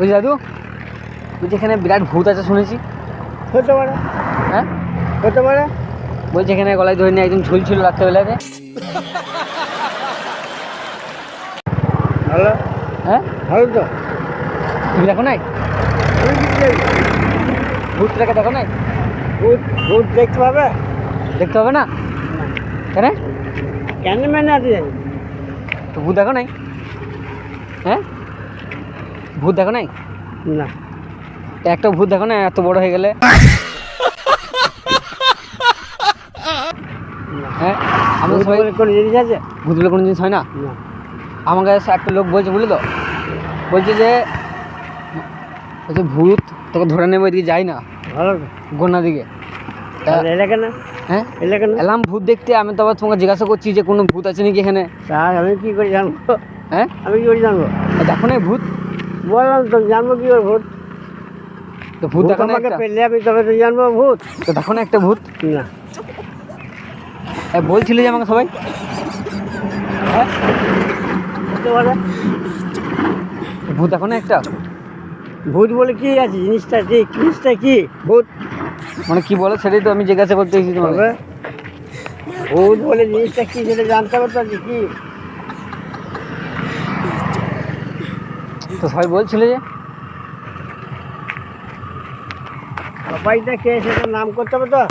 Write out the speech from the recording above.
বুঝলি দাদু, বলছি এখানে বিরাট ভূত আছে শুনেছি। হতে পারে, হ্যাঁ হতে পারে। বলছি এখানে গলায় ধরে নিয়ে একদম ঝুলছিল রাত্রেবেলাতে। ভালো, হ্যাঁ ভালো তো। তুমি দেখো নাই? আমি কি চাই? ভূতটাকে দেখো নাই? ভূত, ভূত দেখতে পাবে? দেখতে হবে না? কেন? কেন মেনে আছে জানি তো ভূত দেখো নাই? হ্যাঁ ভূত দেখো নাই? না। একটা ভূত দেখো না এত বড় হয়ে গেলে? হ্যাঁ আমরা ভূত সবাই বলে কোনো জিনিস আছে? ভূত বলে কোনো জিনিস হয় না। না। আমাকে একটা লোক বলছে বুঝলি তো, বলছে যে বলছে ভূত তোকে ধরে নেবো, এদিকে যাই না ভালো তো। গোনা দিকে। তাহলে এলে কেন? হ্যাঁ এলে কেন? এলাম ভূত দেখতে। আমি তো আবার তোমাকে জিজ্ঞাসা করছি যে কোনো ভূত আছে নাকি এখানে। স্যার আমি কি করে জানবো? হ্যাঁ আমি কি করে জানবো? দেখো নাই ভূত? বললাম তো, জানবো কি করে ভূত? তো ভূত ভূত দেখো না আমাকে একটা? পেলে আমি তবে তো জানবো ভূত। তো দেখো না একটা ভূত? না। বলছিলে যে আমাকে সবাই। হ্যাঁ হতে পারে। ভূত দেখো না একটা? ভূত বলে কি আছে? জিনিসটা ঠিক, জিনিসটা কি ভূত? মানে কি বলো সেটাই তো আমি জিজ্ঞাসা করতে এসেছি তোমাকে। তবে ভূত বলে জিনিসটা কি সেটা জানতে হবে তো, কি? তো সবাই বলছিলে যে সবাইটা কে সেটা নাম করতে হবে তো।